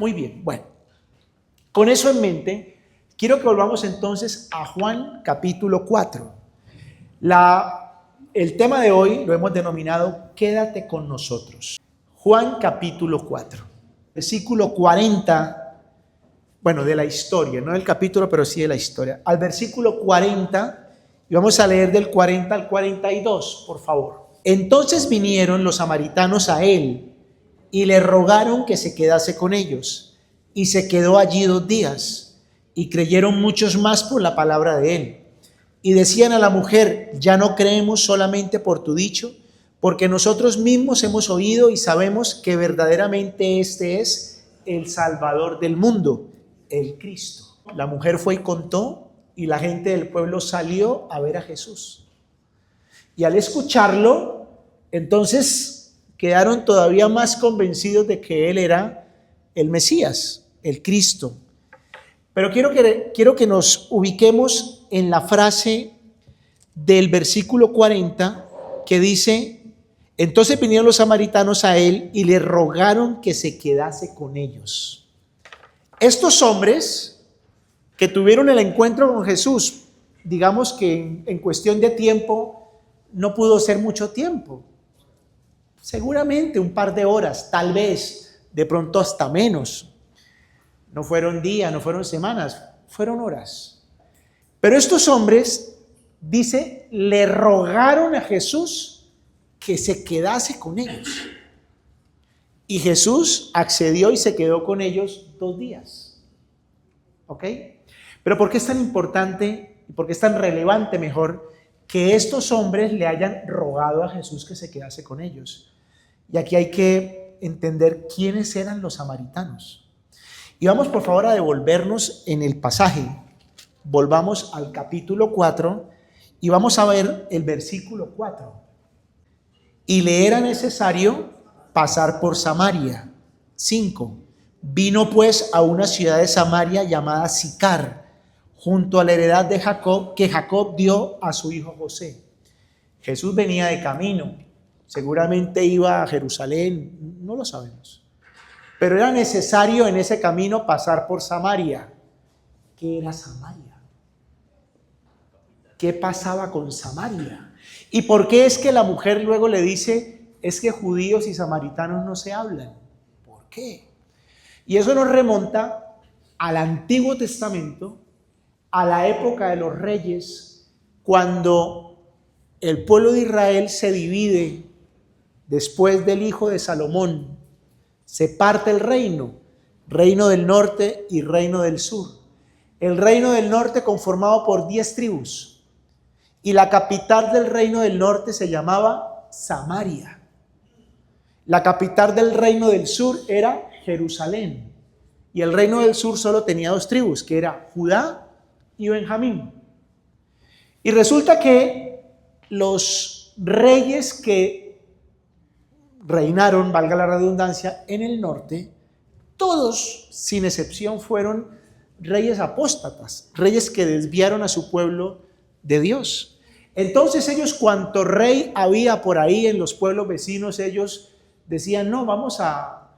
Muy bien, bueno. Con eso en mente, quiero que volvamos entonces a Juan capítulo 4. El tema de hoy lo hemos denominado Quédate con nosotros. Juan capítulo 4, versículo 40, bueno, de la historia, no del capítulo, pero sí de la historia. Al versículo 40, y vamos a leer del 40 al 42, por favor. Entonces vinieron los samaritanos a él y le rogaron que se quedase con ellos. Y se quedó allí 2 días, y creyeron muchos más por la palabra de él. Y decían a la mujer: ya no creemos solamente por tu dicho, porque nosotros mismos hemos oído y sabemos que verdaderamente este es el Salvador del mundo, el Cristo. La mujer fue y contó, y la gente del pueblo salió a ver a Jesús. Y al escucharlo, entonces quedaron todavía más convencidos de que él era el Mesías, el Cristo. Pero quiero que nos ubiquemos en la frase del versículo 40 que dice: entonces vinieron los samaritanos a él y le rogaron que se quedase con ellos. Estos hombres que tuvieron el encuentro con Jesús, digamos que en cuestión de tiempo, no pudo ser mucho tiempo. Seguramente un par de horas, tal vez, de pronto hasta menos. No fueron días, no fueron semanas, fueron horas. Pero estos hombres, dice, le rogaron a Jesús que se quedase con ellos. Y Jesús accedió y se quedó con ellos 2 días. ¿Ok? Pero ¿por qué es tan importante y por qué es tan relevante, mejor, que estos hombres le hayan rogado a Jesús que se quedase con ellos? Y aquí hay que entender quiénes eran los samaritanos. Y vamos por favor a devolvernos en el pasaje. Volvamos al capítulo 4 y vamos a ver el versículo 4. Y le era necesario pasar por Samaria. 5. Vino pues a una ciudad de Samaria llamada Sicar, junto a la heredad de Jacob, que Jacob dio a su hijo José. Jesús venía de camino, seguramente iba a Jerusalén, no lo sabemos. Pero era necesario en ese camino pasar por Samaria. ¿Qué era Samaria? ¿Qué pasaba con Samaria? ¿Y por qué es que la mujer luego le dice: es que judíos y samaritanos no se hablan? ¿Por qué? Y eso nos remonta al Antiguo Testamento, a la época de los reyes, cuando el pueblo de Israel se divide después del hijo de Salomón. Se parte el reino del norte y reino del sur. El reino del norte conformado por 10 tribus. Y la capital del reino del norte se llamaba Samaria. La capital del reino del sur era Jerusalén. Y el reino del sur solo tenía 2 tribus, que era Judá y Benjamín. Y resulta que los reyes que reinaron, valga la redundancia, en el norte, todos, sin excepción, fueron reyes apóstatas, reyes que desviaron a su pueblo de Dios. Entonces ellos, cuanto rey había por ahí en los pueblos vecinos, ellos decían: no, vamos a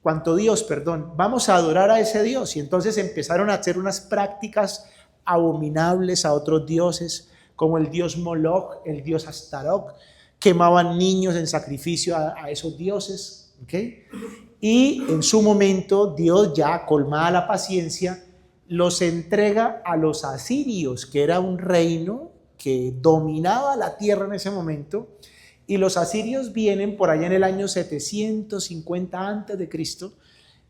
adorar a ese Dios. Y entonces empezaron a hacer unas prácticas abominables a otros dioses, como el dios Moloch, el dios Astaroth. Quemaban niños en sacrificio a esos dioses. ¿Okay? Y en su momento Dios, ya colmada la paciencia, los entrega a los asirios, que era un reino que dominaba la tierra en ese momento. Y los asirios vienen por allá en el año 750 antes de Cristo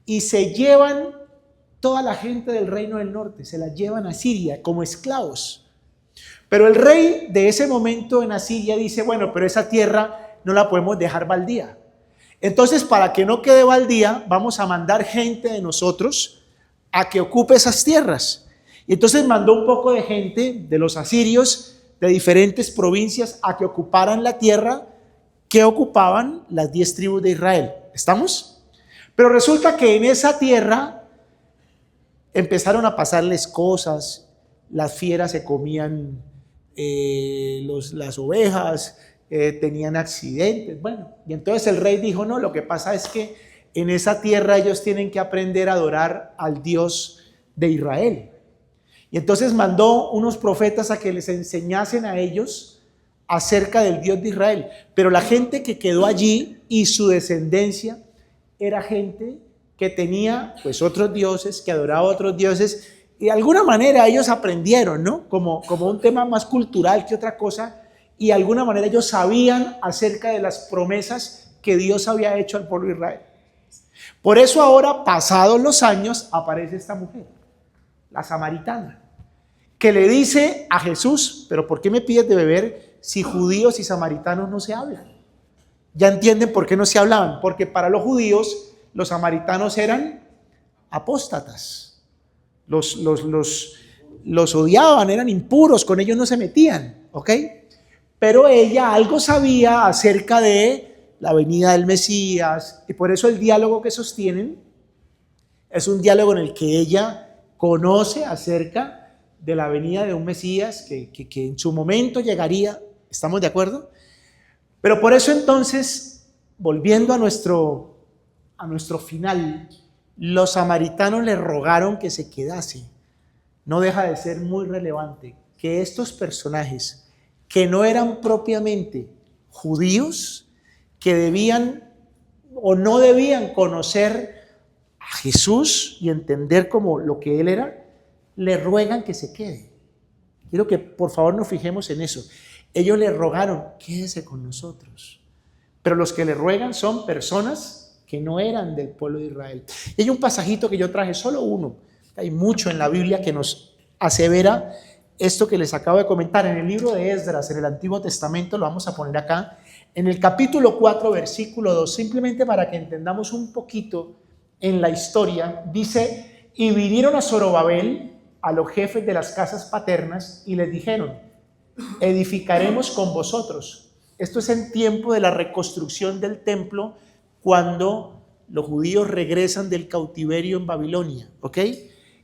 y se llevan toda la gente del reino del norte, se la llevan a Siria como esclavos. Pero el rey de ese momento en Asiria dice: bueno, pero esa tierra no la podemos dejar baldía. Entonces, para que no quede baldía, vamos a mandar gente de nosotros a que ocupe esas tierras. Y entonces mandó un poco de gente de los asirios de diferentes provincias a que ocuparan la tierra que ocupaban las 10 tribus de Israel. ¿Estamos? Pero resulta que en esa tierra empezaron a pasarles cosas. Las fieras se comían las ovejas, tenían accidentes. Bueno, y entonces el rey dijo: no, lo que pasa es que en esa tierra ellos tienen que aprender a adorar al Dios de Israel. Y entonces mandó unos profetas a que les enseñasen a ellos acerca del Dios de Israel. Pero la gente que quedó allí y su descendencia era gente que tenía pues otros dioses, que adoraba a otros dioses, y de alguna manera ellos aprendieron, ¿no? Como un tema más cultural que otra cosa, y de alguna manera ellos sabían acerca de las promesas que Dios había hecho al pueblo de Israel. Por eso ahora, pasados los años, aparece esta mujer, la samaritana, que le dice a Jesús: pero ¿por qué me pides de beber si judíos y samaritanos no se hablan? Ya entienden por qué no se hablaban, porque para los judíos los samaritanos eran apóstatas, los odiaban, eran impuros, con ellos no se metían, ¿ok? Pero ella algo sabía acerca de la venida del Mesías, y por eso el diálogo que sostienen es un diálogo en el que ella conoce acerca de la venida de un Mesías que en su momento llegaría. ¿Estamos de acuerdo? Pero por eso entonces, volviendo a nuestro final, los samaritanos le rogaron que se quedase. No deja de ser muy relevante que estos personajes, que no eran propiamente judíos, que debían o no debían conocer a Jesús y entender como lo que él era, le ruegan que se quede. Quiero que por favor nos fijemos en eso. Ellos le rogaron: quédese con nosotros. Pero los que le ruegan son personas que no eran del pueblo de Israel. Y hay un pasajito que yo traje, solo uno. Hay mucho en la Biblia que nos asevera esto que les acabo de comentar. En el libro de Esdras, en el Antiguo Testamento, lo vamos a poner acá, en el capítulo 4, versículo 2, simplemente para que entendamos un poquito en la historia. Dice: y vinieron a Zorobabel, a los jefes de las casas paternas, y les dijeron: edificaremos con vosotros. Esto es en tiempo de la reconstrucción del templo, cuando los judíos regresan del cautiverio en Babilonia, ¿ok?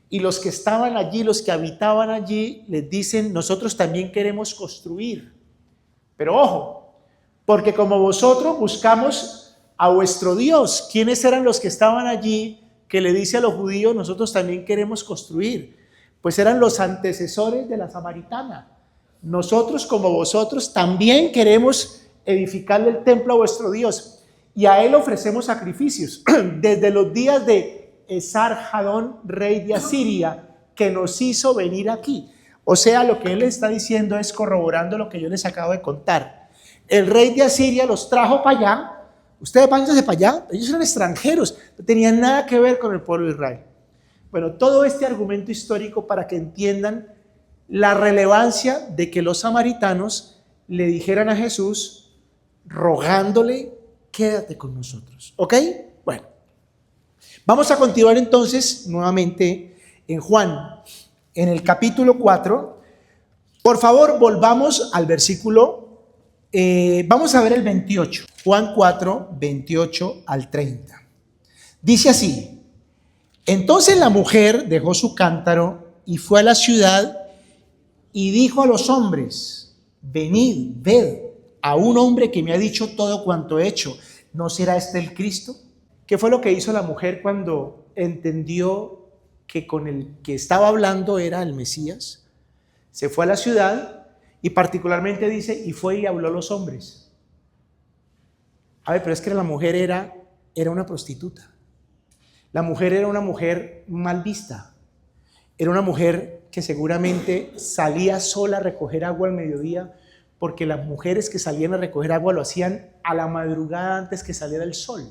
Y los que estaban allí, los que habitaban allí, les dicen: nosotros también queremos construir. Pero ojo, porque como vosotros buscamos a vuestro Dios. ¿Quiénes eran los que estaban allí que le dice a los judíos: nosotros también queremos construir? Pues eran los antecesores de la samaritana. Nosotros como vosotros también queremos edificarle el templo a vuestro Dios, y a él ofrecemos sacrificios desde los días de Esar-Hadón, rey de Asiria, que nos hizo venir aquí. O sea, lo que él está diciendo es corroborando lo que yo les acabo de contar. El rey de Asiria los trajo para allá. Ustedes váyanse para allá. Ellos eran extranjeros, no tenían nada que ver con el pueblo de Israel. Bueno, todo este argumento histórico para que entiendan la relevancia de que los samaritanos le dijeran a Jesús, rogándole: quédate con nosotros. ¿Ok? Bueno, vamos a continuar entonces nuevamente en Juan, en el capítulo 4. Por favor, volvamos al versículo, vamos a ver el 28. Juan 4, 28 al 30. Dice así: entonces la mujer dejó su cántaro y fue a la ciudad y dijo a los hombres: venid, ved a un hombre que me ha dicho todo cuanto he hecho. ¿No será este el Cristo? ¿Qué fue lo que hizo la mujer cuando entendió que con el que estaba hablando era el Mesías? Se fue a la ciudad y particularmente dice: y fue y habló a los hombres. A ver, pero es que la mujer era una prostituta. La mujer era una mujer mal vista. Era una mujer que seguramente salía sola a recoger agua al mediodía, porque las mujeres que salían a recoger agua lo hacían a la madrugada antes que saliera el sol,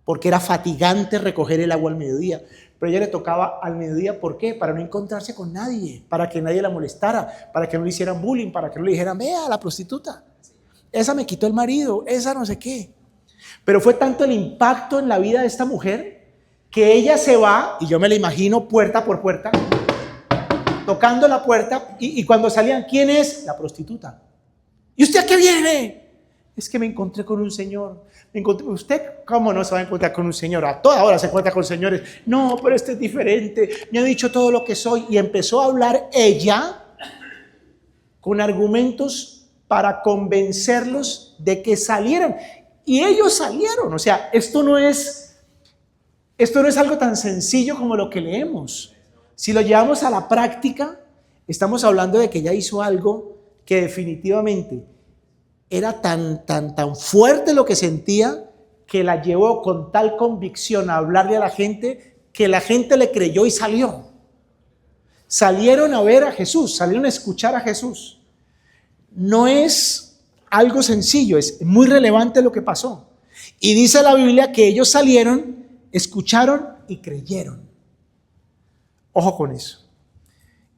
porque era fatigante recoger el agua al mediodía. Pero a ella le tocaba al mediodía, ¿por qué? Para no encontrarse con nadie, para que nadie la molestara, para que no le hicieran bullying, para que no le dijeran: vea, la prostituta, esa me quitó el marido, esa no sé qué. Pero fue tanto el impacto en la vida de esta mujer que ella se va, y yo me la imagino puerta por puerta, tocando la puerta, y cuando salían: ¿quién es? La prostituta. ¿Y usted a qué viene? Es que me encontré con un señor. ¿Usted cómo no se va a encontrar con un señor? A toda hora se encuentra con señores. No, pero este es diferente. Me ha dicho todo lo que soy. Y empezó a hablar ella con argumentos para convencerlos de que salieran. Y ellos salieron. O sea, esto no es Esto no es algo tan sencillo como lo que leemos. Si lo llevamos a la práctica, estamos hablando de que ella hizo algo que definitivamente era tan fuerte lo que sentía, que la llevó con tal convicción a hablarle a la gente, que la gente le creyó y salió. Salieron a ver a Jesús, salieron a escuchar a Jesús. No es algo sencillo, es muy relevante lo que pasó. Y dice la Biblia que ellos salieron, escucharon y creyeron. Ojo con eso.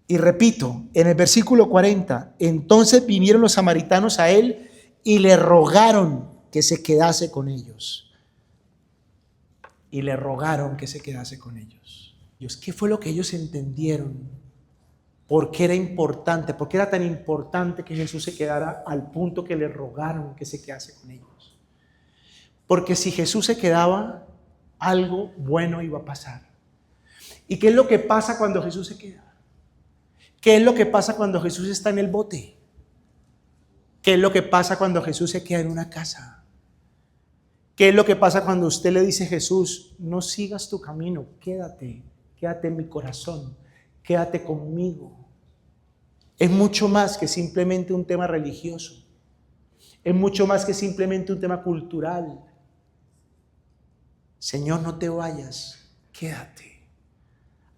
Y repito, en el versículo 40, entonces vinieron los samaritanos a él y le rogaron que se quedase con ellos. Y le rogaron que se quedase con ellos. ¿Qué fue lo que ellos entendieron? ¿Por qué era importante? ¿Por qué era tan importante que Jesús se quedara al punto que le rogaron que se quedase con ellos? Porque si Jesús se quedaba, algo bueno iba a pasar. ¿Y qué es lo que pasa cuando Jesús se queda? ¿Qué es lo que pasa cuando Jesús está en el bote? ¿Qué es lo que pasa cuando Jesús se queda en una casa? ¿Qué es lo que pasa cuando usted le dice a Jesús, no sigas tu camino, quédate en mi corazón, quédate conmigo? Es mucho más que simplemente un tema religioso. Es mucho más que simplemente un tema cultural. Señor, no te vayas, quédate.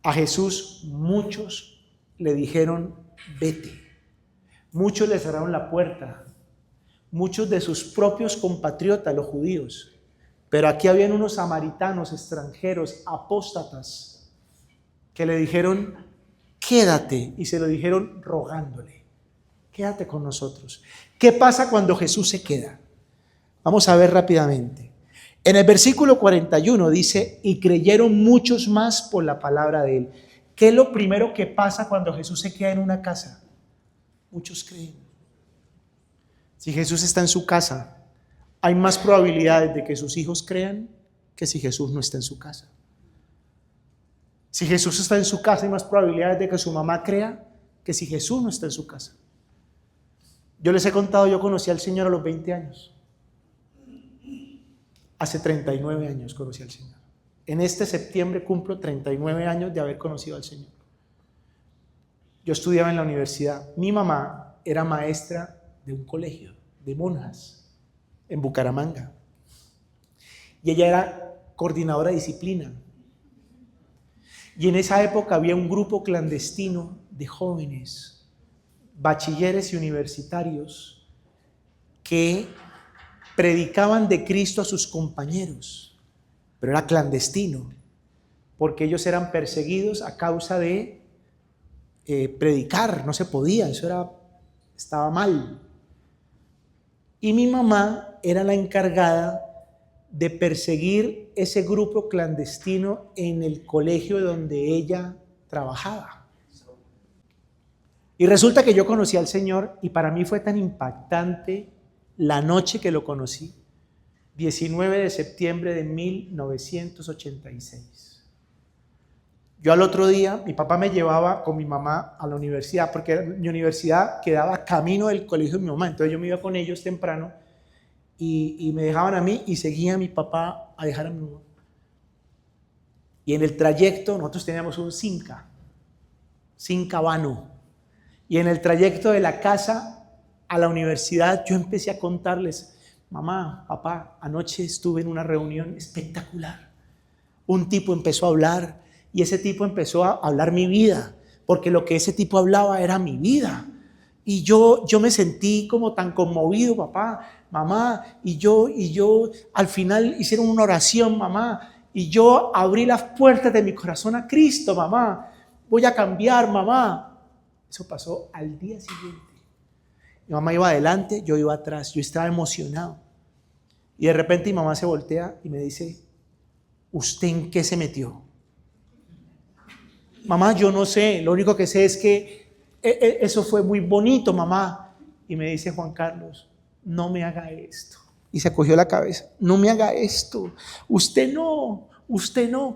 A Jesús muchos le dijeron, vete. Muchos le cerraron la puerta. Muchos de sus propios compatriotas, los judíos. Pero aquí habían unos samaritanos extranjeros, apóstatas, que le dijeron, quédate. Y se lo dijeron rogándole, quédate con nosotros. ¿Qué pasa cuando Jesús se queda? Vamos a ver rápidamente. En el versículo 41 dice, y creyeron muchos más por la palabra de él. ¿Qué es lo primero que pasa cuando Jesús se queda en una casa? Muchos creen. Si Jesús está en su casa, hay más probabilidades de que sus hijos crean que si Jesús no está en su casa. Si Jesús está en su casa, hay más probabilidades de que su mamá crea que si Jesús no está en su casa. Yo les he contado, yo conocí al Señor a los 20 años. Hace 39 años conocí al Señor. En este septiembre cumplo 39 años de haber conocido al Señor. Yo estudiaba en la universidad. Mi mamá era maestra de un colegio de monjas en Bucaramanga. Y ella era coordinadora de disciplina. Y en esa época había un grupo clandestino de jóvenes, bachilleres y universitarios, que predicaban de Cristo a sus compañeros, pero era clandestino, porque ellos eran perseguidos a causa de predicar, no se podía, estaba mal. Y mi mamá era la encargada de perseguir ese grupo clandestino en el colegio donde ella trabajaba. Y resulta que yo conocí al Señor y para mí fue tan impactante la noche que lo conocí, 19 de septiembre de 1986. Yo al otro día, mi papá me llevaba con mi mamá a la universidad, porque mi universidad quedaba camino del colegio de mi mamá, entonces yo me iba con ellos temprano y me dejaban a mí y seguía a mi papá a dejar a mi mamá. Y en el trayecto nosotros teníamos un Cinca vano, y en el trayecto de la casa a la universidad yo empecé a contarles, mamá, papá, anoche estuve en una reunión espectacular. Un tipo empezó a hablar y ese tipo empezó a hablar mi vida, porque lo que ese tipo hablaba era mi vida. Y yo me sentí como tan conmovido, papá, mamá, y yo al final hicieron una oración, mamá, y yo abrí las puertas de mi corazón a Cristo, mamá, voy a cambiar, mamá. Eso pasó al día siguiente. Mi mamá iba adelante, yo iba atrás, yo estaba emocionado. Y de repente mi mamá se voltea y me dice, ¿usted en qué se metió? Mamá, yo no sé, lo único que sé es que eso fue muy bonito, mamá. Y me dice Juan Carlos, no me haga esto. Y se cogió la cabeza, no me haga esto, usted no.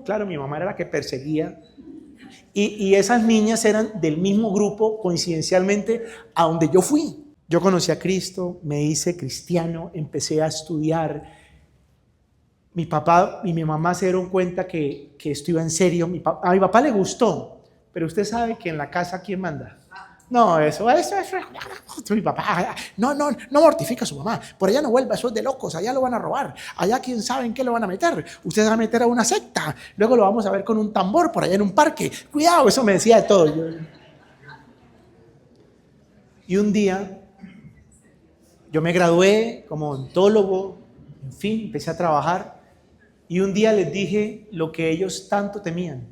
Claro, mi mamá era la que perseguía. Y esas niñas eran del mismo grupo, coincidencialmente, a donde yo fui. Yo conocí a Cristo, me hice cristiano, empecé a estudiar. Mi papá y mi mamá se dieron cuenta que esto iba en serio. A mi papá le gustó, pero usted sabe que en la casa, ¿quién manda? No, eso, mi papá, no mortifica a su mamá, por allá no vuelva, eso es de locos, allá lo van a robar, allá quién sabe en qué lo van a meter, usted se va a meter a una secta, luego lo vamos a ver con un tambor por allá en un parque, cuidado, eso me decía de todo. Y un día, yo me gradué como odontólogo, en fin, empecé a trabajar, y un día les dije lo que ellos tanto temían: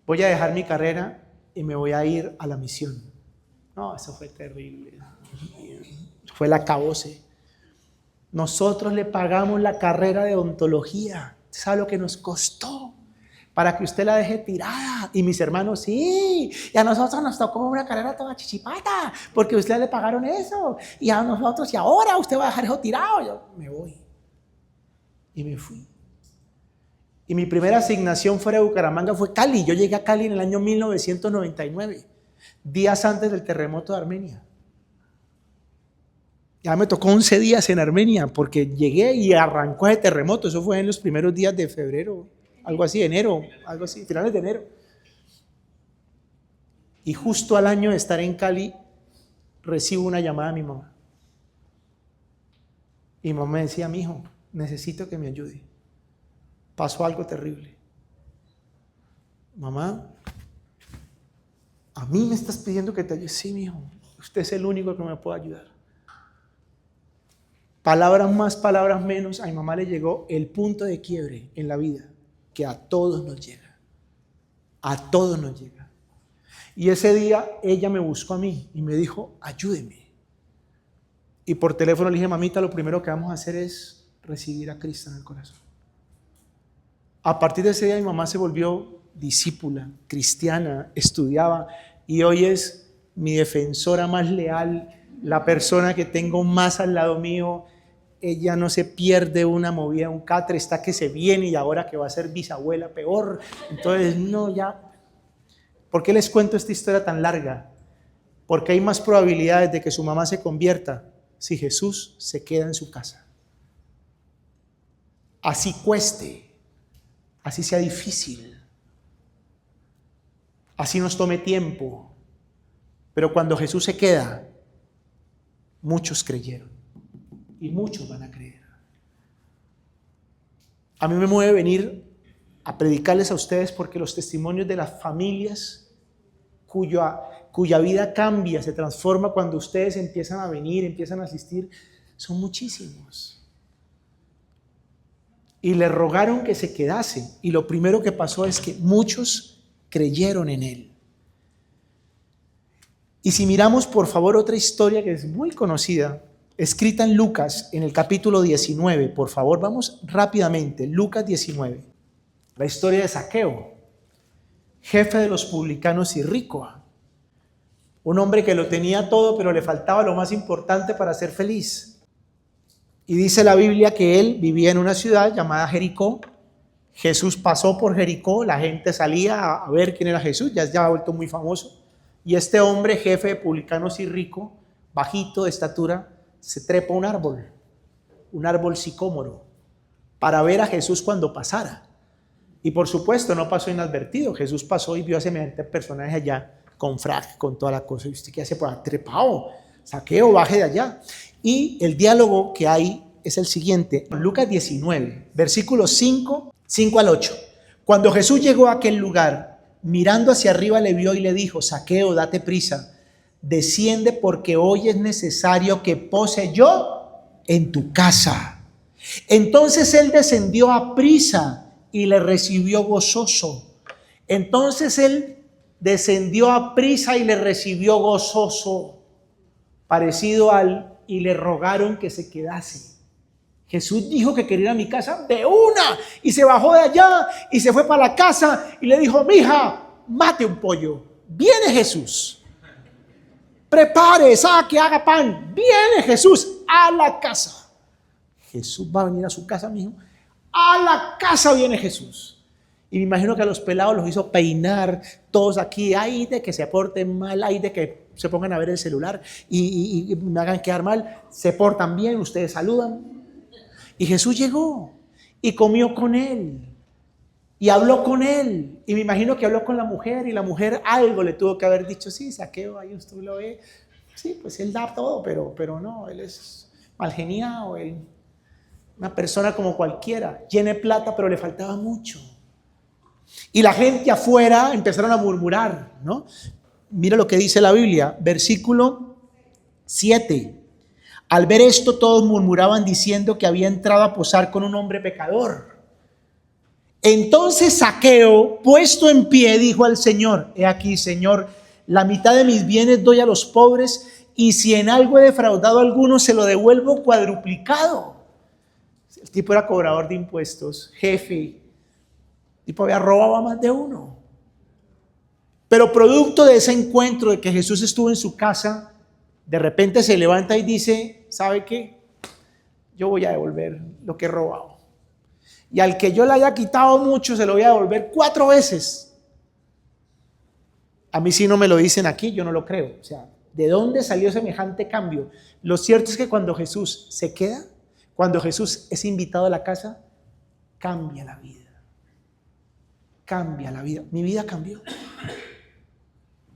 voy a dejar mi carrera y me voy a ir a la misión. No, eso fue terrible. Fue el acabose. Nosotros le pagamos la carrera de odontología. ¿Sabe lo que nos costó? Para que usted la deje tirada. Y mis hermanos, sí. Y a nosotros nos tocó una carrera toda chichipata, porque a usted le pagaron eso. Y a nosotros, y ahora usted va a dejar eso tirado. Yo me voy. Y me fui. Y mi primera asignación fuera de Bucaramanga fue Cali. Yo llegué a Cali en el año 1999, días antes del terremoto de Armenia. Ya me tocó 11 días en Armenia porque llegué y arrancó ese terremoto. Eso fue en los primeros días de febrero, algo así, enero, algo así, finales de enero. Y justo al año de estar en Cali, recibo una llamada de mi mamá. Y mi mamá me decía: mi hijo, necesito que me ayude. Pasó algo terrible. Mamá, ¿a mí me estás pidiendo que te ayude? Sí, mi hijo, usted es el único que me puede ayudar. Palabras más, palabras menos, a mi mamá le llegó el punto de quiebre en la vida que a todos nos llega. A todos nos llega. Y ese día ella me buscó a mí y me dijo: ayúdeme. Y por teléfono le dije: mamita, lo primero que vamos a hacer es recibir a Cristo en el corazón. A partir de ese día mi mamá se volvió discípula, cristiana, estudiaba, y hoy es mi defensora más leal, la persona que tengo más al lado mío. Ella no se pierde una movida, un catre, está que se viene, y ahora que va a ser bisabuela, peor. Entonces, no, ya. ¿Por qué les cuento esta historia tan larga? Porque hay más probabilidades de que su mamá se convierta si Jesús se queda en su casa. Así cueste. Así sea difícil, así nos tome tiempo, pero cuando Jesús se queda, muchos creyeron y muchos van a creer. A mí me mueve venir a predicarles a ustedes porque los testimonios de las familias cuya vida cambia, se transforma cuando ustedes empiezan a venir, empiezan a asistir, son muchísimos. Y le rogaron que se quedase, y lo primero que pasó es que muchos creyeron en él. Y si miramos por favor otra historia que es muy conocida, escrita en Lucas en el capítulo 19, por favor vamos rápidamente, Lucas 19, la historia de Zaqueo, jefe de los publicanos y rico, un hombre que lo tenía todo pero le faltaba lo más importante para ser feliz. Y dice la Biblia que él vivía en una ciudad llamada Jericó. Jesús pasó por Jericó, la gente salía a ver quién era Jesús, ya se ha vuelto muy famoso. Y este hombre, jefe de publicanos y rico, bajito de estatura, se trepa a un árbol sicómoro, para ver a Jesús cuando pasara. Y por supuesto no pasó inadvertido. Jesús pasó y vio a semejante personaje allá, con frac, con toda la cosa. ¿Y usted qué hace por ahí? Trepado, Zaqueo, baje de allá. Y el diálogo que hay es el siguiente. Lucas 19, versículos 5 al 8. Cuando Jesús llegó a aquel lugar, mirando hacia arriba le vio y le dijo: Zaqueo, date prisa, desciende porque hoy es necesario que pose yo en tu casa. Entonces él descendió a prisa y le recibió gozoso. Parecido al y le rogaron que se quedase. Jesús dijo que quería ir a mi casa de una, y se bajó de allá y se fue para la casa y le dijo: mija, mate un pollo. Viene Jesús, prepare, saque, haga pan. Viene Jesús a la casa. Jesús va a venir a su casa, mijo. A la casa viene Jesús. Y me imagino que a los pelados los hizo peinar, todos aquí, ay de que se porten mal, ay de que se pongan a ver el celular y me hagan quedar mal. Se portan bien, ustedes saludan. Y Jesús llegó y comió con él y habló con él. Y me imagino que habló con la mujer y la mujer algo le tuvo que haber dicho, sí, Zaqueo, ahí usted lo ve. Sí, pues él da todo, pero no, él es mal geniado, él, una persona como cualquiera, llena de plata, pero le faltaba mucho. Y la gente afuera empezaron a murmurar, ¿no? Mira lo que dice la Biblia, versículo 7. Al ver esto, todos murmuraban diciendo que había entrado a posar con un hombre pecador. Entonces Zaqueo, puesto en pie, dijo al Señor: he aquí, Señor, la mitad de mis bienes doy a los pobres, y si en algo he defraudado a alguno, se lo devuelvo cuadruplicado. El tipo era cobrador de impuestos, jefe. El tipo había robado a más de uno. Pero producto de ese encuentro, de que Jesús estuvo en su casa, de repente se levanta y dice: ¿sabe qué? Yo voy a devolver lo que he robado. Y al que yo le haya quitado mucho, se lo voy a devolver 4 veces. A mí si no me lo dicen aquí, yo no lo creo. O sea, ¿de dónde salió semejante cambio? Lo cierto es que cuando Jesús se queda, cuando Jesús es invitado a la casa, cambia la vida. Cambia la vida. Mi vida cambió.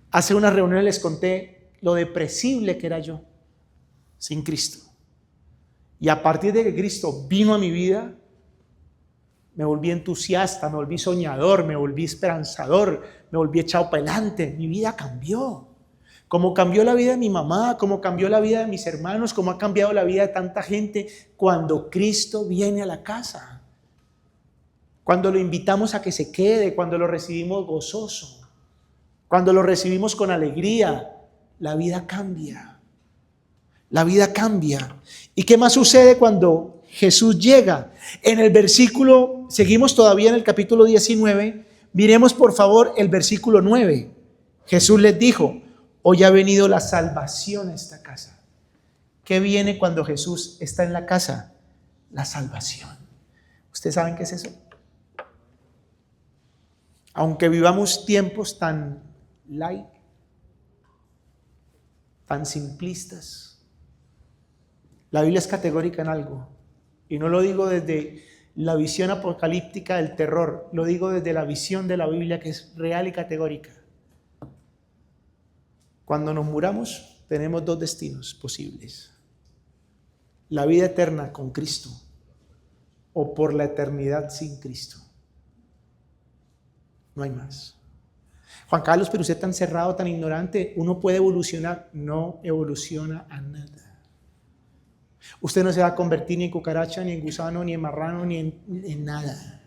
Hace una reunión les conté lo depresible que era yo sin Cristo. Y a partir de que Cristo vino a mi vida, me volví entusiasta, me volví soñador, me volví esperanzador, me volví echado para adelante. Mi vida cambió. Como cambió la vida de mi mamá, como cambió la vida de mis hermanos, como ha cambiado la vida de tanta gente cuando Cristo viene a la casa. Cuando lo invitamos a que se quede, cuando lo recibimos gozoso, cuando lo recibimos con alegría, la vida cambia. La vida cambia. ¿Y qué más sucede cuando Jesús llega? En el versículo, seguimos todavía en el capítulo 19, miremos por favor el versículo 9. Jesús les dijo: hoy ha venido la salvación a esta casa. ¿Qué viene cuando Jesús está en la casa? La salvación. ¿Ustedes saben qué es eso? Aunque vivamos tiempos tan light, tan simplistas, la Biblia es categórica en algo. Y no lo digo desde la visión apocalíptica del terror, lo digo desde la visión de la Biblia, que es real y categórica. Cuando nos muramos, tenemos 2 destinos posibles: la vida eterna con Cristo o por la eternidad sin Cristo. No hay más. Juan Carlos, pero usted tan cerrado, tan ignorante, ¿uno puede evolucionar? No evoluciona a nada. Usted no se va a convertir ni en cucaracha, ni en gusano, ni en marrano, ni en nada.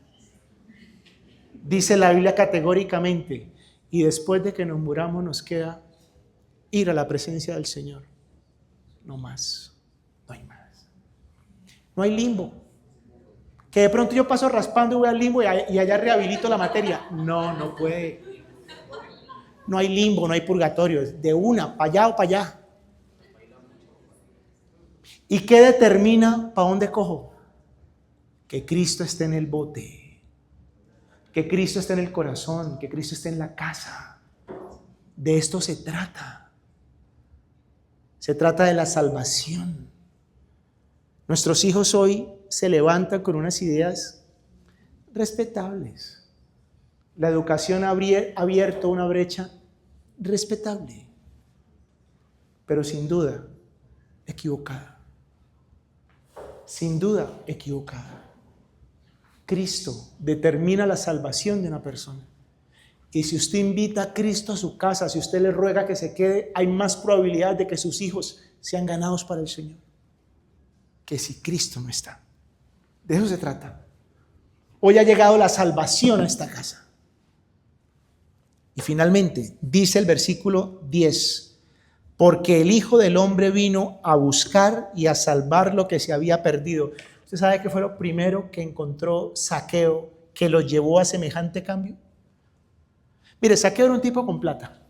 Dice la Biblia categóricamente: y después de que nos muramos nos queda ir a la presencia del Señor. No más, no hay más. No hay limbo. Que de pronto yo paso raspando y voy al limbo y allá rehabilito la materia. No, no puede. No hay limbo, no hay purgatorio. Es de una, para allá o para allá. ¿Y qué determina para dónde cojo? Que Cristo esté en el bote, que Cristo esté en el corazón, que Cristo esté en la casa. De esto se trata. Se trata de la salvación. Nuestros hijos hoy se levantan con unas ideas respetables. La educación ha abierto una brecha respetable, pero sin duda equivocada. Sin duda equivocada. Cristo determina la salvación de una persona. Y si usted invita a Cristo a su casa, si usted le ruega que se quede, hay más probabilidad de que sus hijos sean ganados para el Señor que si Cristo no está. De eso se trata. Hoy ha llegado la salvación a esta casa. Y finalmente, dice el versículo 10, porque el Hijo del Hombre vino a buscar y a salvar lo que se había perdido. ¿Usted sabe qué fue lo primero que encontró Zaqueo que lo llevó a semejante cambio? Mire, Zaqueo era un tipo con plata.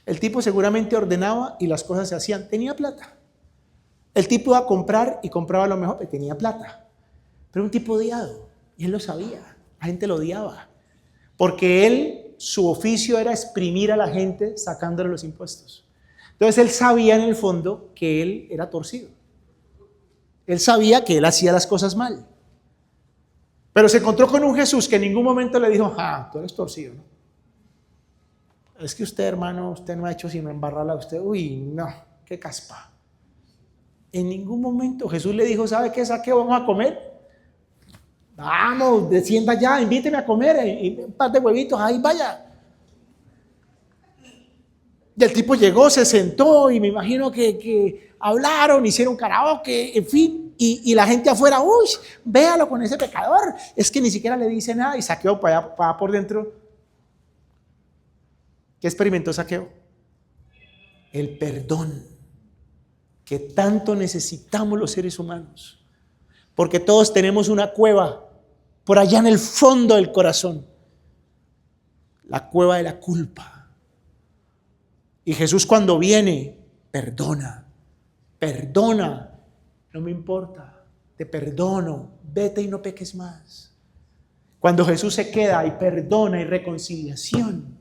El tipo seguramente ordenaba y las cosas se hacían. Tenía plata. El tipo iba a comprar y compraba lo mejor, tenía plata. Pero un tipo odiado, y él lo sabía. La gente lo odiaba. Porque él, su oficio era exprimir a la gente sacándole los impuestos. Entonces él sabía en el fondo que él era torcido. Él sabía que él hacía las cosas mal. Pero se encontró con un Jesús que en ningún momento le dijo, tú eres torcido, ¿no? Es que usted, hermano, usted no ha hecho sino embarrarla a usted. Uy, no, qué caspa. En ningún momento Jesús le dijo, ¿sabe qué? ¿Saqueo? Vamos a comer. Vamos, descienda ya, invíteme a comer, y un par de huevitos, ahí vaya. Y el tipo llegó, se sentó y me imagino que hablaron, hicieron karaoke, en fin, y la gente afuera, uy, véalo con ese pecador, es que ni siquiera le dice nada, y Saqueo para allá por dentro. ¿Qué experimentó Saqueo? El perdón que tanto necesitamos los seres humanos, porque todos tenemos una cueva por allá en el fondo del corazón, la cueva de la culpa. Y Jesús cuando viene, perdona, no me importa, te perdono, vete y no peques más. Cuando Jesús se queda, hay perdón, hay reconciliación.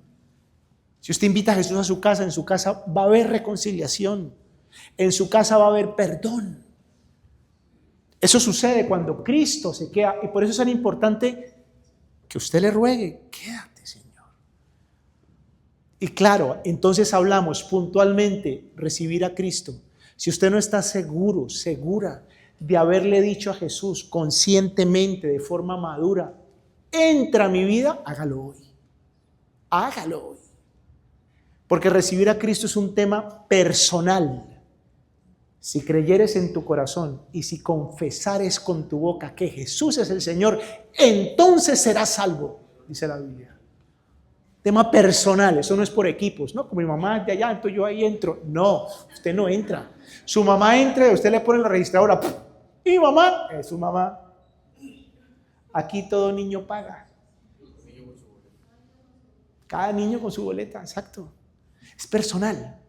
Si usted invita a Jesús a su casa, en su casa va a haber reconciliación, en su casa va a haber perdón. Eso sucede cuando Cristo se queda, y por eso es tan importante que usted le ruegue, quédate, Señor. Y claro, entonces hablamos puntualmente, recibir a Cristo. Si usted no está seguro, segura de haberle dicho a Jesús conscientemente, de forma madura, entra a mi vida, hágalo hoy. Hágalo hoy. Porque recibir a Cristo es un tema personal. Si creyeres en tu corazón y si confesares con tu boca que Jesús es el Señor, entonces serás salvo, dice la Biblia. Tema personal, eso no es por equipos, ¿no? Como mi mamá es de allá, entonces yo ahí entro. No, usted no entra. Su mamá entra, usted le pone la registradora. Y mamá, es su mamá. Aquí todo niño paga. Cada niño con su boleta, exacto. Es personal.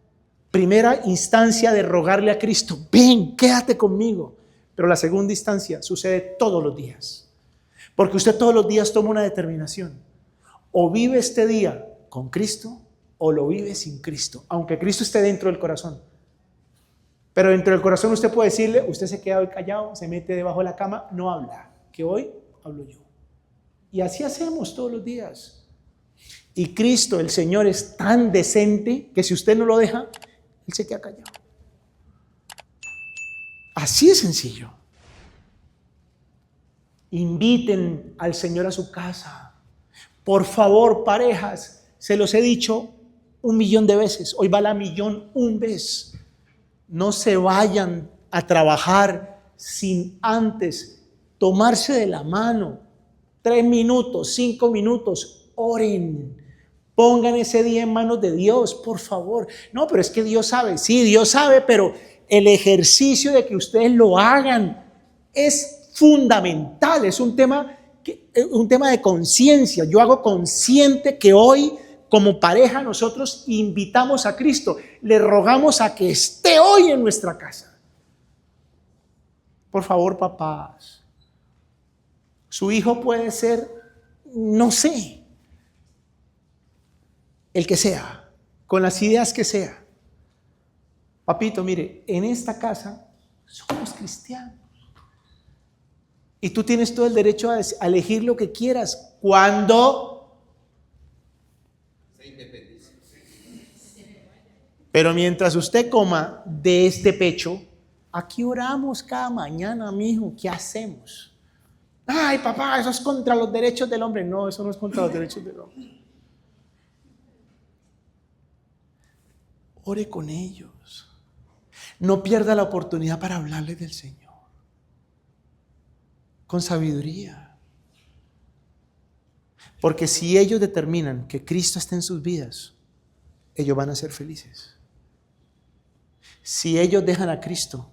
Primera instancia de rogarle a Cristo, ven, quédate conmigo. Pero la segunda instancia sucede todos los días. Porque usted todos los días toma una determinación. O vive este día con Cristo o lo vive sin Cristo, aunque Cristo esté dentro del corazón. Pero dentro del corazón usted puede decirle, usted se queda hoy callado, se mete debajo de la cama, no habla, que hoy hablo yo. Y así hacemos todos los días. Y Cristo, el Señor, es tan decente que si usted no lo deja, Él se queda callado. Así de sencillo. Inviten al Señor a su casa. Por favor, parejas, se los he dicho 1.000.000 de veces, hoy va la 1.000.001 vez. No se vayan a trabajar sin antes tomarse de la mano, 3 minutos, 5 minutos, oren, pongan ese día en manos de Dios, por favor. No, pero es que Dios sabe, sí, Dios sabe, pero el ejercicio de que ustedes lo hagan es fundamental, es un tema de conciencia. Yo hago consciente que hoy como pareja nosotros invitamos a Cristo, le rogamos a que esté hoy en nuestra casa. Por favor, papás, su hijo puede ser, no sé, el que sea, con las ideas que sea. Papito, mire, en esta casa somos cristianos. Y tú tienes todo el derecho a elegir lo que quieras. ¿Cuándo? Pero mientras usted coma de este pecho, aquí oramos cada mañana, mijo. ¿Qué hacemos? Ay, papá, eso es contra los derechos del hombre. No, eso no es contra los derechos del hombre. Ore con ellos. No pierda la oportunidad para hablarles del Señor. Con sabiduría. Porque si ellos determinan que Cristo está en sus vidas, ellos van a ser felices. Si ellos dejan a Cristo,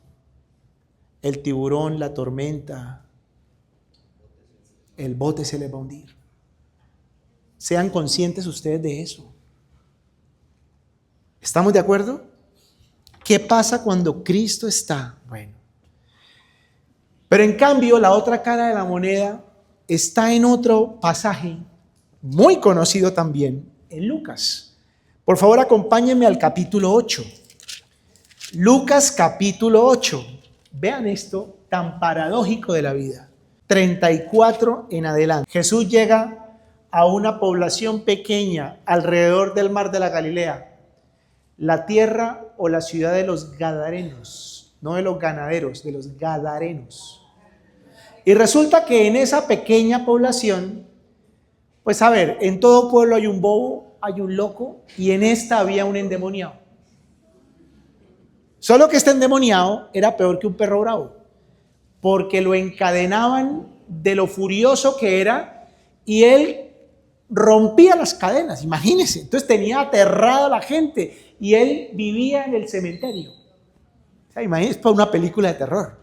el tiburón, la tormenta, el bote se les va a hundir. Sean conscientes ustedes de eso. ¿Estamos de acuerdo? ¿Qué pasa cuando Cristo está? Bueno. Pero en cambio, la otra cara de la moneda está en otro pasaje muy conocido también, en Lucas. Por favor, acompáñenme al capítulo 8. Lucas capítulo 8. Vean esto, tan paradójico de la vida. 34 en adelante. Jesús llega a una población pequeña alrededor del mar de la Galilea, la tierra o la ciudad de los Gadarenos, no de los ganaderos, de los Gadarenos. Y resulta que en esa pequeña población, pues a ver, en todo pueblo hay un bobo, hay un loco, y en esta había un endemoniado. Solo que este endemoniado era peor que un perro bravo, porque lo encadenaban de lo furioso que era, y él rompía las cadenas, imagínense. Entonces tenía aterrada a la gente, y él vivía en el cementerio. O sea, imagínense, para una película de terror.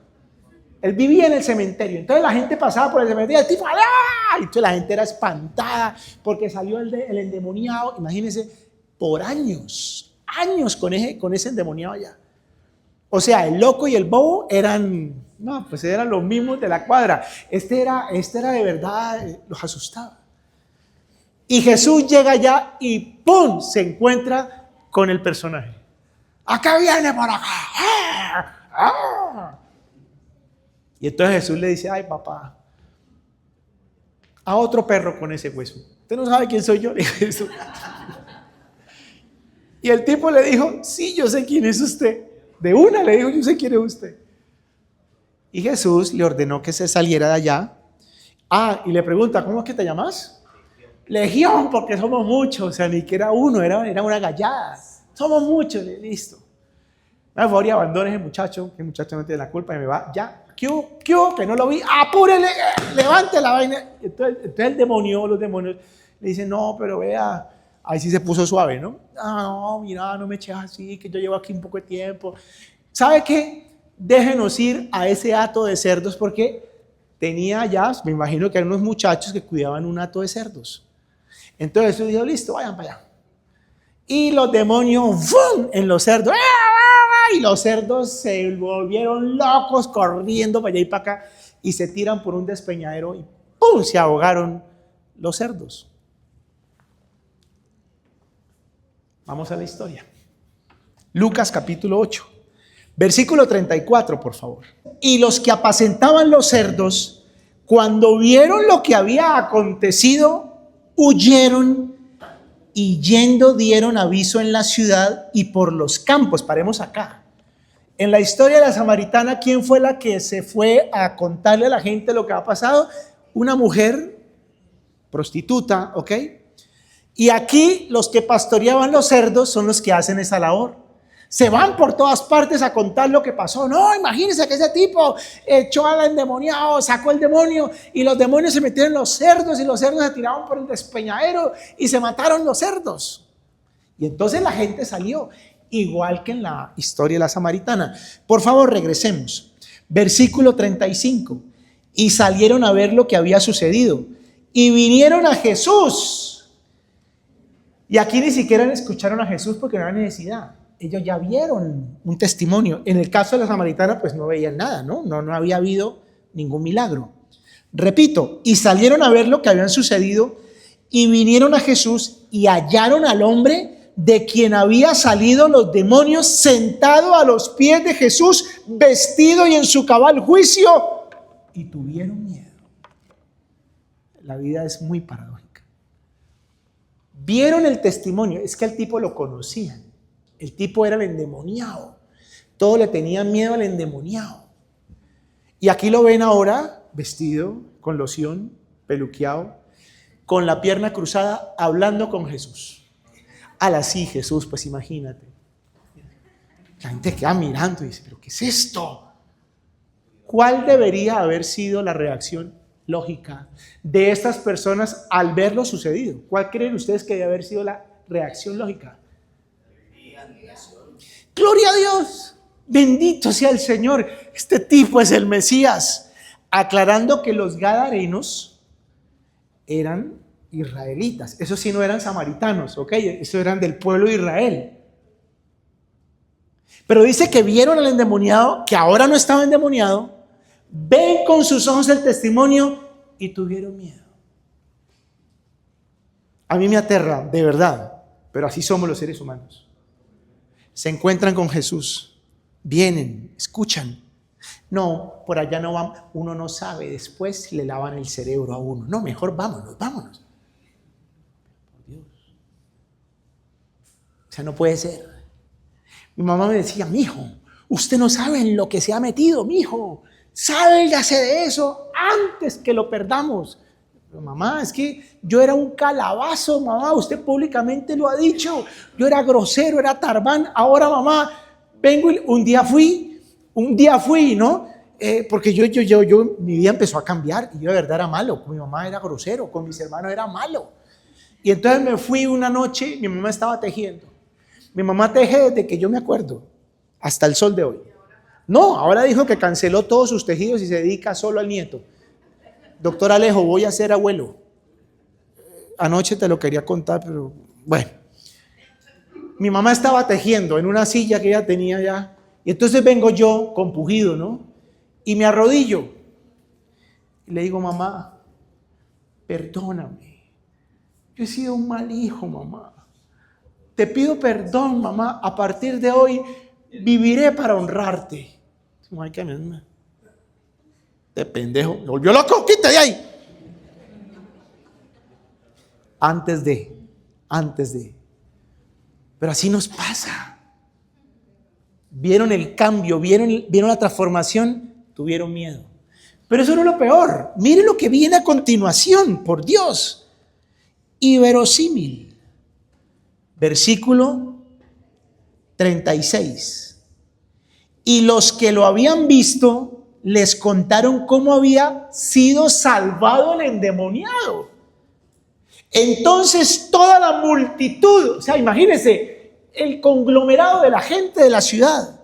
Él vivía en el cementerio, entonces la gente pasaba por el cementerio, el tipo, ¡ah! Y entonces la gente era espantada porque salió el endemoniado, imagínense, por años con ese endemoniado allá. O sea, el loco y el bobo eran los mismos de la cuadra. Este era de verdad, los asustaba. Y Jesús llega allá y ¡pum! Se encuentra con el personaje. ¡Acá viene por acá! ¡Ah! ¡Ah! Y entonces Jesús le dice, ay papá, a otro perro con ese hueso. ¿Usted no sabe quién soy yo? Le dijo Jesús. Y el tipo le dijo, sí, yo sé quién es usted. De una le dijo, yo sé quién es usted. Y Jesús le ordenó que se saliera de allá. Y le pregunta, ¿cómo es que te llamas? Legión, porque somos muchos. O sea, ni que era uno, era una gallada. Somos muchos, listo. Me favor y abandone ese muchacho, que el muchacho no tiene la culpa y me va, ya. ¿Qué hubo? Que no lo vi, apúrele, levante la vaina. Entonces los demonios le dicen, no, pero vea, ahí sí se puso suave, ¿no? No, mira, no me eches así, que yo llevo aquí un poco de tiempo. ¿Sabe qué? Déjenos ir a ese hato de cerdos, porque tenía ya, me imagino que eran unos muchachos que cuidaban un hato de cerdos. Entonces Jesús dijo, listo, vayan para allá. Y los demonios, ¡fum!, en los cerdos, y los cerdos se volvieron locos corriendo para allá y para acá y se tiran por un despeñadero y ¡pum!, se ahogaron los cerdos. Vamos a la historia. Lucas capítulo 8, versículo 34, por favor. Y los que apacentaban los cerdos, cuando vieron lo que había acontecido, huyeron y yendo dieron aviso en la ciudad y por los campos. Paremos acá. En la historia de la samaritana, ¿quién fue la que se fue a contarle a la gente lo que ha pasado? Una mujer prostituta, ¿ok? Y aquí los que pastoreaban los cerdos son los que hacen esa labor. Se van por todas partes a contar lo que pasó. No, imagínense que ese tipo echó al endemoniado, sacó el demonio y los demonios se metieron en los cerdos y los cerdos se tiraron por el despeñadero y se mataron los cerdos. Y entonces la gente salió, igual que en la historia de la samaritana. Por favor, regresemos. Versículo 35. Y salieron a ver lo que había sucedido y vinieron a Jesús. Y aquí ni siquiera escucharon a Jesús porque no había necesidad. Ellos ya vieron un testimonio. En el caso de la samaritana, pues no veían nada, no había habido ningún milagro. Repito, y salieron a ver lo que había sucedido y vinieron a Jesús y hallaron al hombre de quien había salido los demonios sentado a los pies de Jesús, vestido y en su cabal juicio, y tuvieron miedo. La vida es muy paradójica. Vieron el testimonio, es que el tipo lo conocían. El tipo era el endemoniado. Todos le tenían miedo al endemoniado. Y aquí lo ven ahora vestido, con loción, peluqueado, con la pierna cruzada, hablando con Jesús. Así Jesús, pues imagínate. La gente queda mirando y dice, ¿pero qué es esto? ¿Cuál debería haber sido la reacción lógica de estas personas al ver lo sucedido? ¿Cuál creen ustedes que debe haber sido la reacción lógica? Gloria a Dios, bendito sea el Señor, este tipo es el Mesías. Aclarando que los gadarenos eran israelitas, esos sí no eran samaritanos, ¿ok? Esos eran del pueblo de Israel. Pero dice que vieron al endemoniado, que ahora no estaba endemoniado, ven con sus ojos el testimonio y tuvieron miedo. A mí me aterra, de verdad, pero así somos los seres humanos. Se encuentran con Jesús, vienen, escuchan No, por allá no vamos. Uno no sabe después si le lavan el cerebro a uno. No, mejor vámonos. Por Dios. O sea, no puede ser. Mi mamá me decía, mijo, usted no sabe en lo que se ha metido, mijo. Sálgase de eso antes que lo perdamos. Pero mamá, es que yo era un calabazo, mamá, usted públicamente lo ha dicho. Yo era grosero, era tarbán. Ahora, mamá, vengo y un día fui, ¿no? Porque mi vida empezó a cambiar y yo de verdad era malo. Con mi mamá era grosero, con mis hermanos era malo. Y entonces me fui una noche, mi mamá estaba tejiendo. Mi mamá teje desde que yo me acuerdo, hasta el sol de hoy. No, ahora dijo que canceló todos sus tejidos y se dedica solo al nieto. Doctor Alejo, voy a ser abuelo. Anoche te lo quería contar, pero bueno. Mi mamá estaba tejiendo en una silla que ella tenía ya. Y entonces vengo yo, compungido, ¿no? Y me arrodillo. Y le digo, mamá, perdóname. Yo he sido un mal hijo, mamá. Te pido perdón, mamá. A partir de hoy viviré para honrarte. Ay, qué mierda. De pendejo. Me volvió loco. Quítate de ahí. Antes de. Pero así nos pasa. Vieron el cambio, vieron la transformación, tuvieron miedo. Pero eso no es lo peor. Miren lo que viene a continuación, por Dios. Inverosímil. Versículo 36. Y los que lo habían visto les contaron cómo había sido salvado el endemoniado. Entonces toda la multitud, o sea, imagínense, el conglomerado de la gente de la ciudad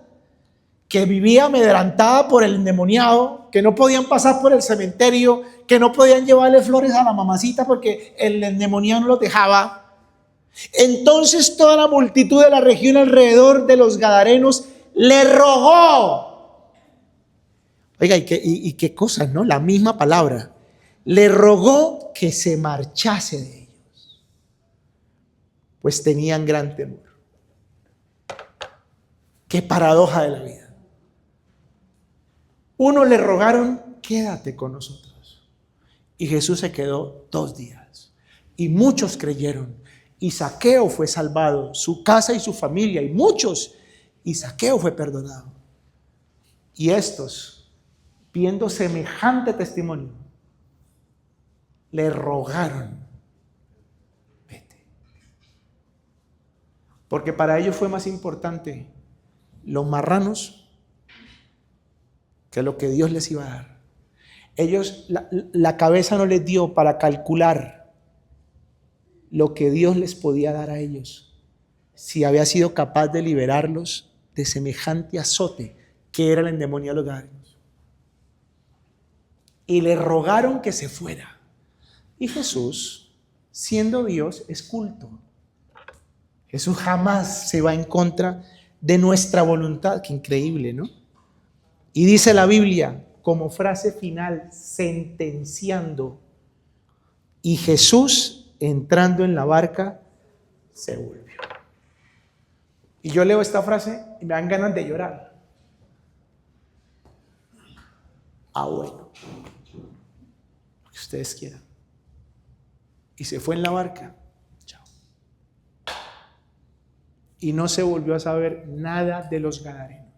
que vivía amedrentada por el endemoniado, que no podían pasar por el cementerio, que no podían llevarle flores a la mamacita porque el endemoniado no los dejaba. Entonces toda la multitud de la región alrededor de los gadarenos le rogó. Oiga, y qué cosas, ¿no? La misma palabra. Le rogó que se marchase de ellos, pues tenían gran temor. Qué paradoja de la vida. Uno le rogaron, quédate con nosotros. Y Jesús se quedó 2 días. Y muchos creyeron. Y Zaqueo fue salvado, su casa y su familia, y muchos. Y Zaqueo fue perdonado. Y estos, viendo semejante testimonio, le rogaron, vete. Porque para ellos fue más importante los marranos que lo que Dios les iba a dar. Ellos, la cabeza no les dio para calcular lo que Dios les podía dar a ellos, si había sido capaz de liberarlos de semejante azote que era el endemoniado de los gadarenos. Y le rogaron que se fuera. Y Jesús, siendo Dios, es culto. Jesús jamás se va en contra de nuestra voluntad. Qué increíble, ¿no? Y dice la Biblia, como frase final, sentenciando, y Jesús, entrando en la barca, se volvió. Y yo leo esta frase y me dan ganas de llorar. Bueno, lo que ustedes quieran. Y se fue en la barca. Chao. Y no se volvió a saber nada de los gadarenos.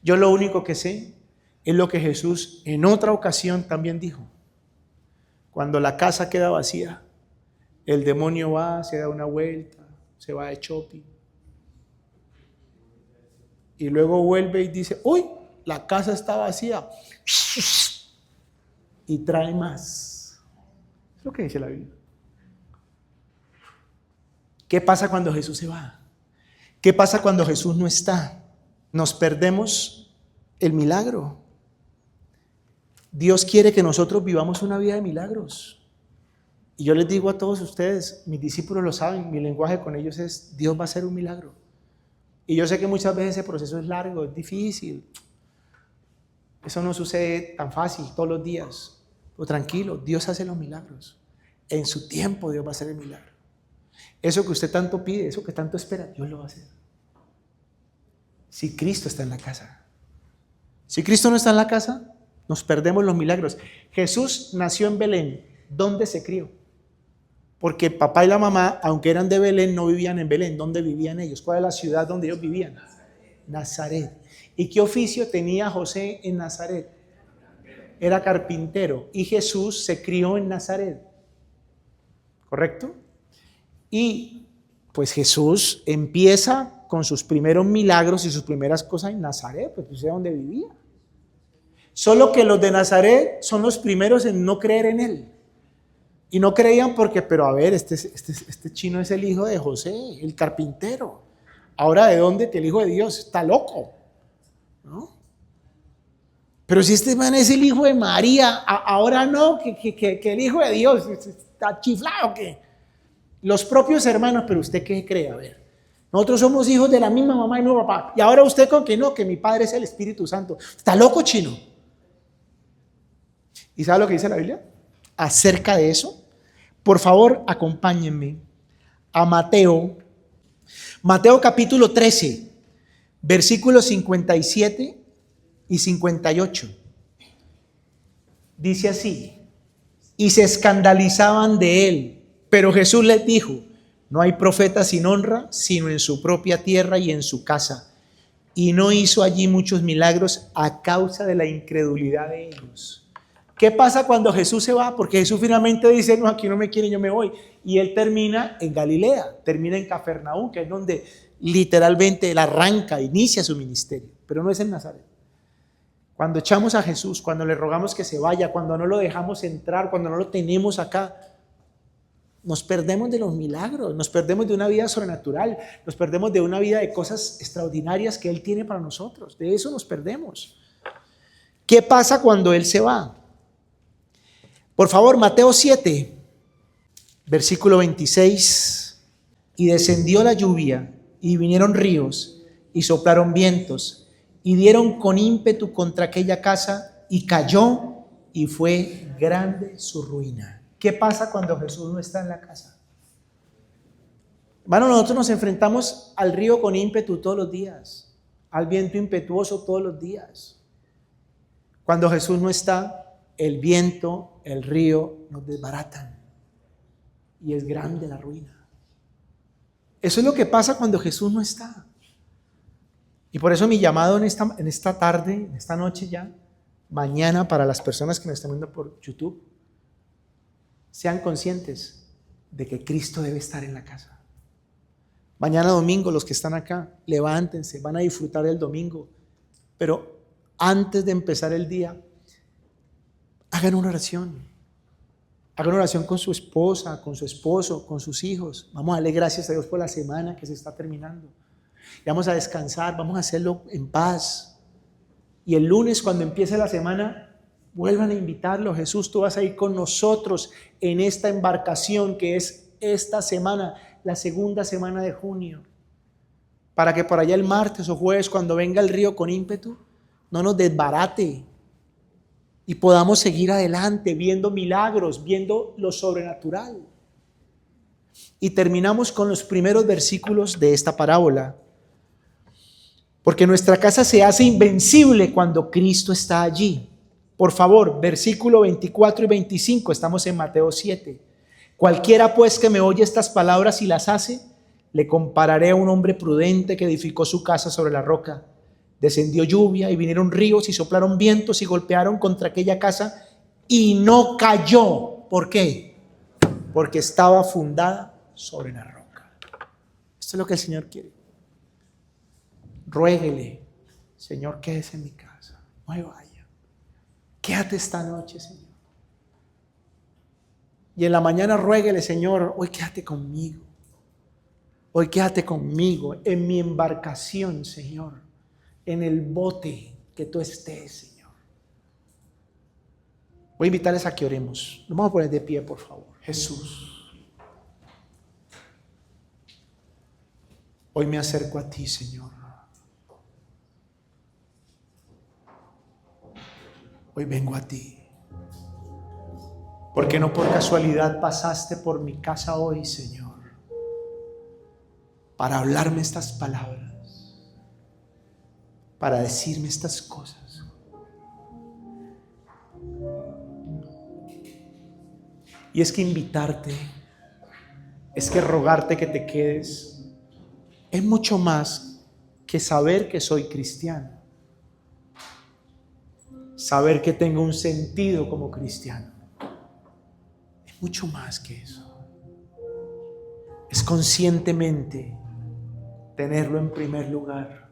Yo lo único que sé es lo que Jesús en otra ocasión también dijo. Cuando la casa queda vacía, el demonio va, se da una vuelta, se va de shopping. Y luego vuelve y dice, uy, la casa está vacía. Y trae más. Es lo que dice la Biblia. ¿Qué pasa cuando Jesús se va? ¿Qué pasa cuando Jesús no está? Nos perdemos el milagro. Dios quiere que nosotros vivamos una vida de milagros. Y yo les digo a todos ustedes, mis discípulos lo saben, mi lenguaje con ellos es, Dios va a hacer un milagro. Y yo sé que muchas veces ese proceso es largo, es difícil. Eso no sucede tan fácil todos los días. Pero tranquilo, Dios hace los milagros. En su tiempo Dios va a hacer el milagro. Eso que usted tanto pide, eso que tanto espera, Dios lo va a hacer. Si Cristo está en la casa. Si Cristo no está en la casa, nos perdemos los milagros. Jesús nació en Belén. ¿Dónde se crió? Porque el papá y la mamá, aunque eran de Belén, no vivían en Belén. ¿Dónde vivían ellos? ¿Cuál es la ciudad donde ellos vivían? Nazaret. ¿Y qué oficio tenía José en Nazaret? Era carpintero. Y Jesús se crió en Nazaret. ¿Correcto? Y pues Jesús empieza con sus primeros milagros y sus primeras cosas en Nazaret, pues es donde vivía. Solo que los de Nazaret son los primeros en no creer en él. Y no creían porque, pero a ver, este chino es el hijo de José, el carpintero. Ahora, ¿de dónde? Que el hijo de Dios está loco, ¿no? Pero si este man es el hijo de María, ahora no, que el hijo de Dios está chiflado, ¿qué? Los propios hermanos, pero ¿usted qué cree? A ver, nosotros somos hijos de la misma mamá y no papá. Y ahora usted con que no, que mi padre es el Espíritu Santo. ¿Está loco, chino? ¿Y sabe lo que dice la Biblia acerca de eso? Por favor, acompáñenme a Mateo capítulo 13, versículos 57 y 58. Dice así: y se escandalizaban de él, pero Jesús les dijo: no hay profeta sin honra, sino en su propia tierra y en su casa. Y no hizo allí muchos milagros a causa de la incredulidad de ellos. ¿Qué pasa cuando Jesús se va? Porque Jesús finalmente dice: no, aquí no me quieren, yo me voy. Y él termina en Galilea, termina en Cafarnaúm, que es donde literalmente él arranca, inicia su ministerio. Pero no es en Nazaret. Cuando echamos a Jesús, cuando le rogamos que se vaya, cuando no lo dejamos entrar, cuando no lo tenemos acá, nos perdemos de los milagros, nos perdemos de una vida sobrenatural, nos perdemos de una vida de cosas extraordinarias que Él tiene para nosotros. De eso nos perdemos. ¿Qué pasa cuando Él se va? Por favor, Mateo 7, versículo 26. Y descendió la lluvia, y vinieron ríos, y soplaron vientos, y dieron con ímpetu contra aquella casa, y cayó, y fue grande su ruina. ¿Qué pasa cuando Jesús no está en la casa? Hermano, nosotros nos enfrentamos al río con ímpetu todos los días, al viento impetuoso todos los días. Cuando Jesús no está, el viento, el río nos desbaratan y es grande la ruina. Eso es lo que pasa cuando Jesús no está. Y por eso mi llamado en esta tarde, en esta noche ya, mañana, para las personas que me están viendo por YouTube, sean conscientes de que Cristo debe estar en la casa. Mañana domingo, los que están acá, levántense, van a disfrutar el domingo, pero antes de empezar el día, hagan una oración. Hagan oración con su esposa, con su esposo, con sus hijos. Vamos a darle gracias a Dios por la semana que se está terminando. Y vamos a descansar, vamos a hacerlo en paz. Y el lunes, cuando empiece la semana, vuelvan a invitarlo. Jesús, tú vas a ir con nosotros en esta embarcación que es esta semana, la segunda semana de junio, para que por allá el martes o jueves, cuando venga el río con ímpetu, no nos desbarate y podamos seguir adelante viendo milagros, viendo lo sobrenatural. Y terminamos con los primeros versículos de esta parábola, porque nuestra casa se hace invencible cuando Cristo está allí. Por favor, versículo 24 y 25, estamos en Mateo 7. Cualquiera pues que me oye estas palabras y las hace, le compararé a un hombre prudente que edificó su casa sobre la roca. Descendió lluvia y vinieron ríos y soplaron vientos y golpearon contra aquella casa y no cayó. ¿Por qué? Porque estaba fundada sobre la roca. Esto es lo que el Señor quiere. Ruéguele: Señor, quédese en mi casa, no me vaya. Quédate esta noche, Señor. Y en la mañana ruéguele: Señor, hoy quédate conmigo. Hoy quédate conmigo en mi embarcación, Señor. En el bote que tú estés, Señor. Voy a invitarles a que oremos. Nos vamos a poner de pie, por favor. Jesús, hoy me acerco a ti, Señor. Hoy vengo a ti, porque no por casualidad pasaste por mi casa hoy, Señor, para hablarme estas palabras, para decirme estas cosas. Y es que invitarte, es que rogarte que te quedes, es mucho más que saber que soy cristiano. Saber que tengo un sentido como cristiano. Es mucho más que eso. Es conscientemente tenerlo en primer lugar.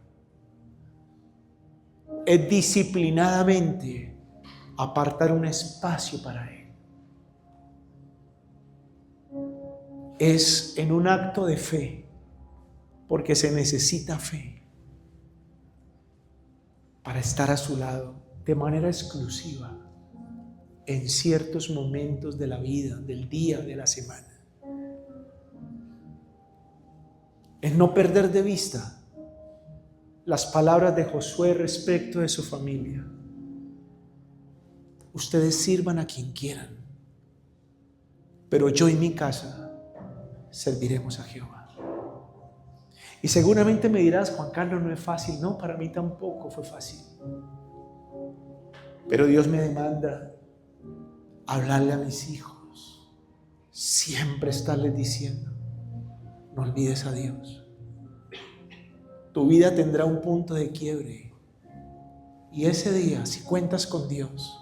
Es disciplinadamente apartar un espacio para Él. Es en un acto de fe, porque se necesita fe para estar a su lado de manera exclusiva en ciertos momentos de la vida, del día, de la semana. Es no perder de vista las palabras de Josué respecto de su familia. Ustedes sirvan a quien quieran, pero yo y mi casa serviremos a Jehová. Y seguramente me dirás, Juan Carlos, no es fácil. No, para mí tampoco fue fácil. Pero Dios me demanda hablarle a mis hijos, siempre estarles diciendo, no olvides a Dios. Tu vida tendrá un punto de quiebre. Y ese día, si cuentas con Dios,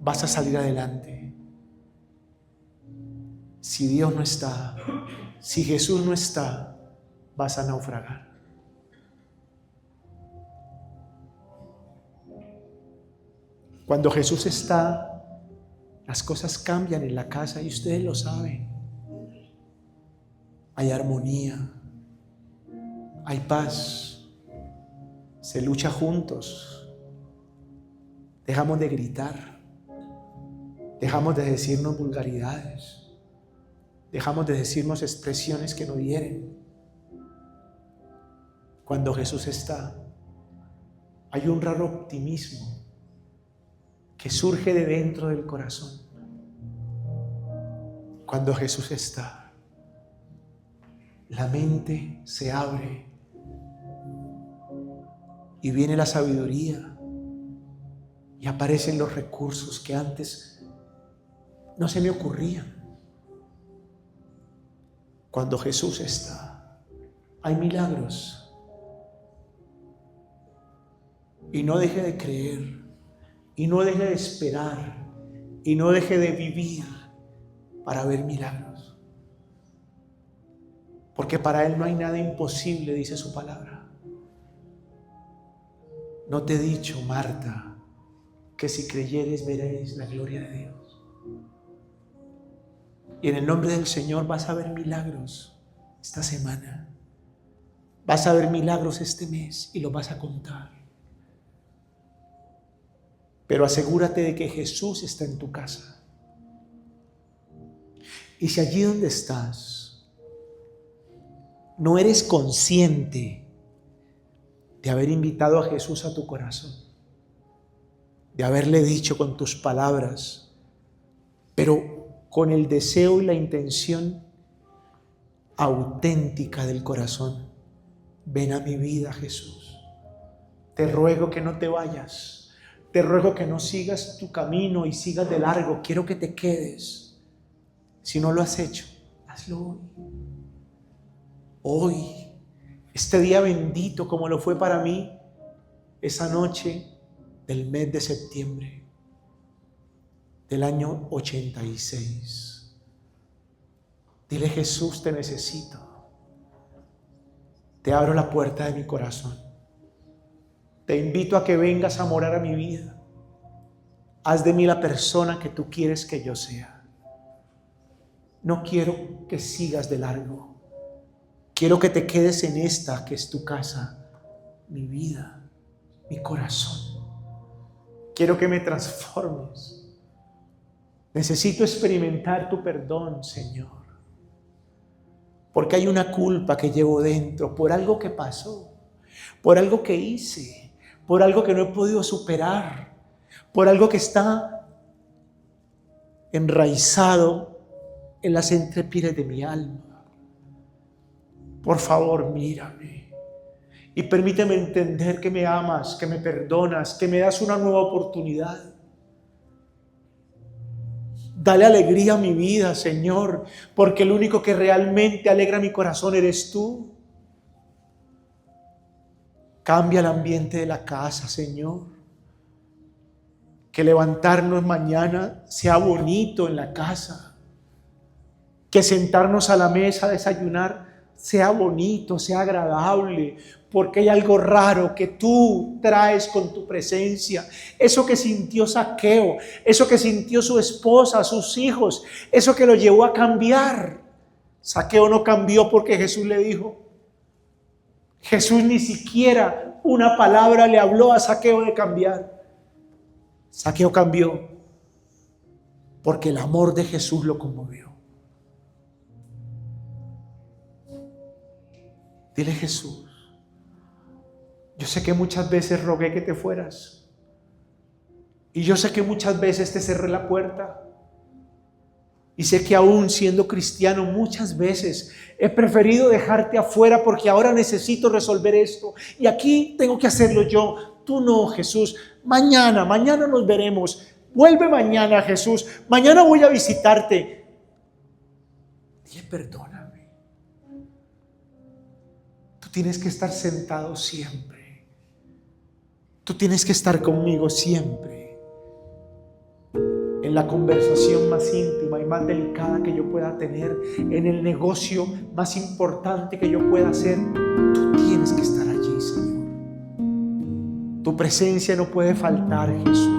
vas a salir adelante. Si Dios no está, si Jesús no está, vas a naufragar. Cuando Jesús está, las cosas cambian en la casa y ustedes lo saben. Hay armonía, hay paz, se lucha juntos, dejamos de gritar, dejamos de decirnos vulgaridades, dejamos de decirnos expresiones que no hieren. Cuando Jesús está, hay un raro optimismo que surge de dentro del corazón. Cuando Jesús está, la mente se abre y viene la sabiduría y aparecen los recursos que antes no se me ocurrían. Cuando Jesús está, hay milagros. Y no deje de creer, y no deje de esperar, y no deje de vivir para ver milagros. Porque para Él no hay nada imposible, dice su palabra. ¿No te he dicho, Marta, que si creyeres veréis la gloria de Dios? Y en el nombre del Señor vas a ver milagros esta semana. Vas a ver milagros este mes y los vas a contar. Pero asegúrate de que Jesús está en tu casa. Y si allí donde estás no eres consciente de haber invitado a Jesús a tu corazón, de haberle dicho con tus palabras, pero con el deseo y la intención auténtica del corazón, ven a mi vida, Jesús. Te ruego que no te vayas. Te ruego que no sigas tu camino y sigas de largo. Quiero que te quedes. Si no lo has hecho, hazlo hoy. Hoy, este día bendito como lo fue para mí, esa noche del mes de septiembre del año 86. Dile, Jesús, te necesito. Te abro la puerta de mi corazón. Te invito a que vengas a morar a mi vida. Haz de mí la persona que tú quieres que yo sea. No quiero que sigas de largo. Quiero que te quedes en esta que es tu casa, mi vida, mi corazón. Quiero que me transformes. Necesito experimentar tu perdón, Señor. Porque hay una culpa que llevo dentro por algo que pasó, por algo que hice, por algo que no he podido superar, por algo que está enraizado en las entrepiernas de mi alma. Por favor, mírame y permíteme entender que me amas, que me perdonas, que me das una nueva oportunidad. Dale alegría a mi vida, Señor, porque el único que realmente alegra mi corazón eres tú. Cambia el ambiente de la casa, Señor. Que levantarnos mañana sea bonito en la casa. Que sentarnos a la mesa a desayunar sea bonito, sea agradable, porque hay algo raro que tú traes con tu presencia. Eso que sintió Zaqueo, eso que sintió su esposa, sus hijos, eso que lo llevó a cambiar. Zaqueo no cambió porque Jesús le dijo. Jesús ni siquiera una palabra le habló a Zaqueo de cambiar. Zaqueo cambió porque el amor de Jesús lo conmovió. Dile: Jesús, yo sé que muchas veces rogué que te fueras. Y yo sé que muchas veces te cerré la puerta. Y sé que aún siendo cristiano muchas veces he preferido dejarte afuera porque ahora necesito resolver esto. Y aquí tengo que hacerlo yo. Tú no, Jesús. Mañana nos veremos. Vuelve mañana, Jesús. Mañana voy a visitarte. Dile: perdóname. Tú tienes que estar sentado siempre. Tú tienes que estar conmigo siempre. En la conversación más íntima y más delicada que yo pueda tener, en el negocio más importante que yo pueda hacer, tú tienes que estar allí, Señor. Tu presencia no puede faltar, Jesús.